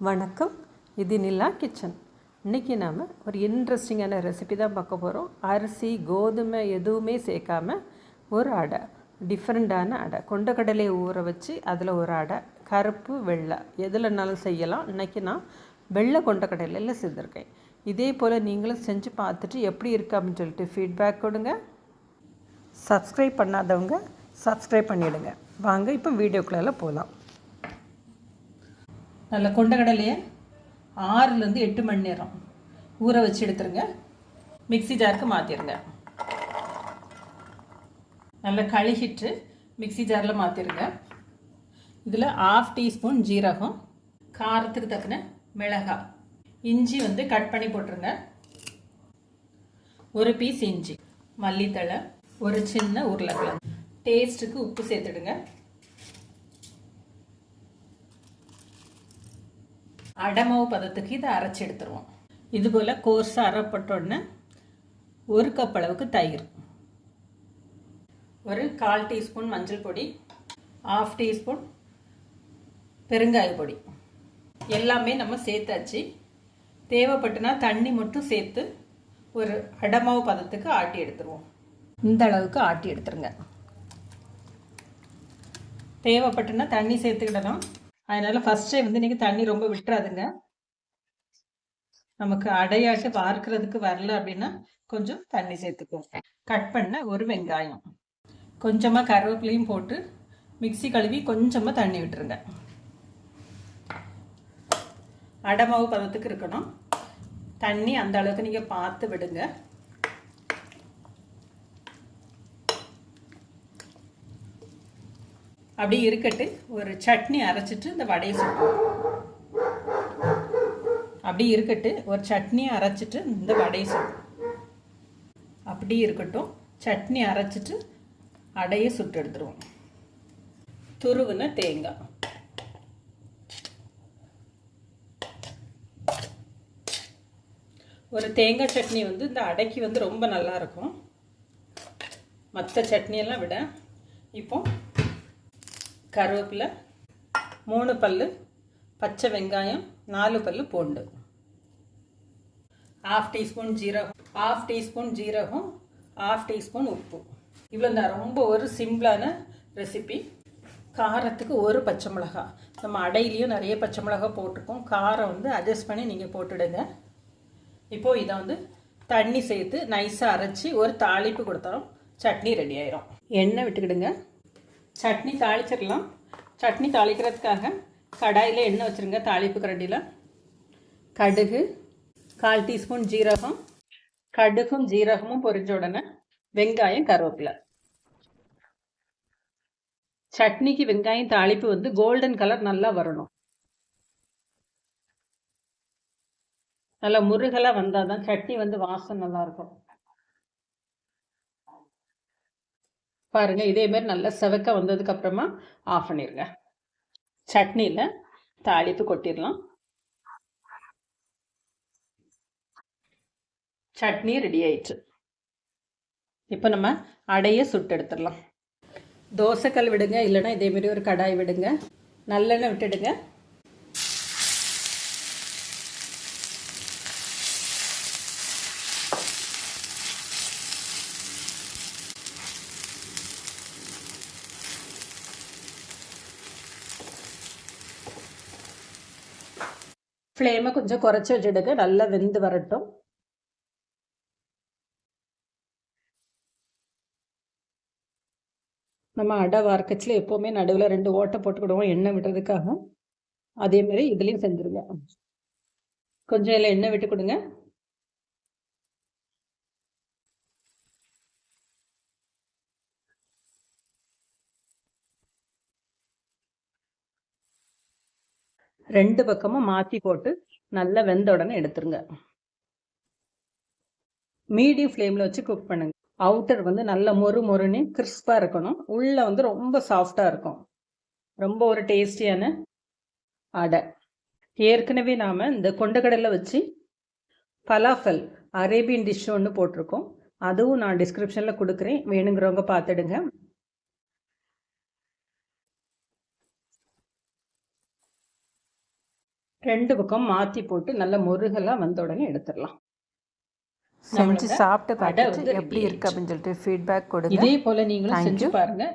வணக்கம், இது நிலா கிச்சன். இன்றைக்கி நாம் ஒரு இன்ட்ரெஸ்டிங்கான ரெசிபி தான் பார்க்க போகிறோம். அரிசி கோதுமை எதுவுமே சேர்க்காம ஒரு அடை, டிஃப்ரெண்ட்டான அடை. கொண்டக்கடலையை ஊற வச்சு அதில் ஒரு அடை, கருப்பு வெள்ளை எதுலனாலும் செய்யலாம். இன்றைக்கி நான் வெள்ளை கொண்டக்கடலையில் செஞ்சுருக்கேன். இதே போல் நீங்களும் செஞ்சு பார்த்துட்டு எப்படி இருக்குது அப்படின்னு சொல்லிட்டு ஃபீட்பேக் கொடுங்க. சப்ஸ்கிரைப் பண்ணாதவங்க சப்ஸ்கிரைப் பண்ணிவிடுங்க. வாங்க இப்போ வீடியோக்குள்ளே போகலாம். நல்ல கொண்டக்கடலையை 6லேருந்து 8 மணி நேரம் ஊற வச்சு எடுத்துருங்க. மிக்ஸி ஜாருக்கு மாற்றிடுங்க. நல்லா கழுகிட்டு மிக்ஸி ஜாரில் மாற்றிடுங்க. இதில் 1/2 டீஸ்பூன் ஜீரகம், காரத்துக்கு தக்கன மிளகாய், இஞ்சி கட் பண்ணி போட்டுருங்க. ஒரு பீஸ் இஞ்சி, மல்லித்தழை, ஒரு சின்ன உருளைக்கிழங்கு, டேஸ்ட்டுக்கு உப்பு சேர்த்துடுங்க. அடமாவு பதத்துக்கு இதை அரைச்சி எடுத்துருவோம். இதுபோல் கோர்ஸாக அரைப்பட்டோடனே 1 கப் அளவுக்கு தயிர், ஒரு 1/4 டீஸ்பூன் மஞ்சள் பொடி, 1/2 டீஸ்பூன் பெருங்காய பொடி எல்லாமே நம்ம சேர்த்தாச்சு. தேவைப்பட்டுனா தண்ணி மட்டும் சேர்த்து ஒரு அடமாவு பதத்துக்கு ஆட்டி எடுத்துருவோம். இந்த அளவுக்கு ஆட்டி எடுத்துருங்க. தேவைப்பட்டுனா தண்ணி சேர்த்துக்கிடலாம். அதனால் ஃபஸ்ட்டே இன்றைக்கி தண்ணி ரொம்ப விட்டுறாதுங்க. நமக்கு அடையாட்டு வார்க்கிறதுக்கு வரல அப்படின்னா கொஞ்சம் தண்ணி சேர்த்துக்குவோம். கட் பண்ண ஒரு வெங்காயம், கொஞ்சமாக கருவேப்பிலையும் போட்டு மிக்ஸி கழுவி கொஞ்சமாக தண்ணி விட்டுருங்க. அடமாவு பதத்துக்கு இருக்கணும். தண்ணி அந்த அளவுக்கு நீங்கள் பார்த்து விடுங்க. அப்படி இருக்கட்டு ஒரு சட்னி அரைச்சிட்டு இந்த வடையை சுட்டுவோம். அப்படி இருக்கட்டு ஒரு சட்னியை அரைச்சிட்டு இந்த வடையை சுட்டுவோம். அப்படி இருக்கட்டும், சட்னி அரைச்சிட்டு அடையை சுட்டு எடுத்துருவோம். துருவின தேங்காய், ஒரு தேங்காய் சட்னி இந்த அடைக்கு ரொம்ப நல்லா இருக்கும் மற்ற சட்னியெல்லாம் விட. இப்போ கருவேப்பிலை, 3 பல்லு பச்சை வெங்காயம், 4 பல்லு பூண்டு, 1/2 டீஸ்பூன் ஜீரகம், 1/2 டீஸ்பூன் ஜீரகம், 1/2 டீஸ்பூன் உப்பு. இவ்வளோ தான். ரொம்ப ஒரு சிம்பிளான ரெசிபி. காரத்துக்கு ஒரு பச்சை மிளகாய். நம்ம அடையிலையும் நிறைய பச்சை மிளகாய் போட்டிருக்கோம். காரம் அட்ஜஸ்ட் பண்ணி நீங்கள் போட்டுடுங்க. இப்போது இதை தண்ணி சேர்த்து நைஸாக அரைச்சி ஒரு தாளிப்பு கொடுத்தாலும் சட்னி ரெடி ஆயிரும். எண்ணெய் விட்டுக்கிடுங்க. சட்னி தாளிச்சிடலாம். சட்னி தாளிக்கிறதுக்காக கடாயில் எண்ணெய் வச்சுருங்க. தாளிப்பு கரண்டியில் கடுகு, 1/4 டீஸ்பூன் ஜீரகம், கடுகும் ஜீரகமும் பொரிஞ்ச உடனே வெங்காயம், கருவேப்பிலை. சட்னிக்கு வெங்காயம் தாளிப்பு கோல்டன் கலர் நல்லா வரணும். நல்லா முருகலாக வந்தால் தான் சட்னி வாசம் நல்லாயிருக்கும். பாருங்கள், இதே மாதிரி நல்லா செவக்க வந்ததுக்கப்புறமா ஆஃப் பண்ணிடுங்க. சட்னியில் தாளிப்பு கொட்டிடலாம். சட்னி ரெடி ஆயிடுச்சு. இப்போ நம்ம அடையை சுட்டு எடுத்துடலாம். தோசைக்கல் விடுங்க, இல்லைன்னா இதேமாரி ஒரு கடாய் விடுங்க. நல்லெண்ணெய் விட்டுடுங்க. ஃப்ளேமை கொஞ்சம் குறைச்சி வச்சுடுங்க. நல்லா வெந்து வரட்டும். நம்ம அடை வார்க்கச்சில் எப்போவுமே நடுவில் 2 ஓட்டை போட்டுக்கிடுவோம் எண்ணெய் விடுறதுக்காக. அதேமாரி இதுலேயும் செஞ்சுருங்க. கொஞ்சம் இதில் எண்ணெய் விட்டு கொடுங்க. ரெண்டு பக்கமும் மாற்றி போட்டு நல்லா வெந்த உடனே எடுத்துருங்க. மீடியம் ஃப்ளேமில் வச்சு குக் பண்ணுங்க. அவுட்டர் நல்ல மொறுன்னு கிறிஸ்பாக இருக்கணும். உள்ளே ரொம்ப சாஃப்டாக இருக்கும். ரொம்ப ஒரு டேஸ்டியான அடை. ஏற்கனவே நாம் இந்த கொண்டக்கடலை வச்சு பலாஃபல் அரேபியன் டிஷ் ஒன்று போட்டிருக்கோம். அதுவும் நான் டிஸ்கிரிப்ஷனில் கொடுக்குறேன், வேணுங்கிறவங்க பார்த்துடுங்க. 2 பக்கம் மாற்றி போட்டு நல்ல முருகலாக வந்த உடனே எடுத்துடலாம். செஞ்சு சாப்பிட்டு பார்த்துட்டு எப்படி இருக்குது அப்படின்னு சொல்லிட்டு ஃபீட்பேக் கொடுங்க. இதே போல் நீங்களும் செஞ்சு பாருங்கள்.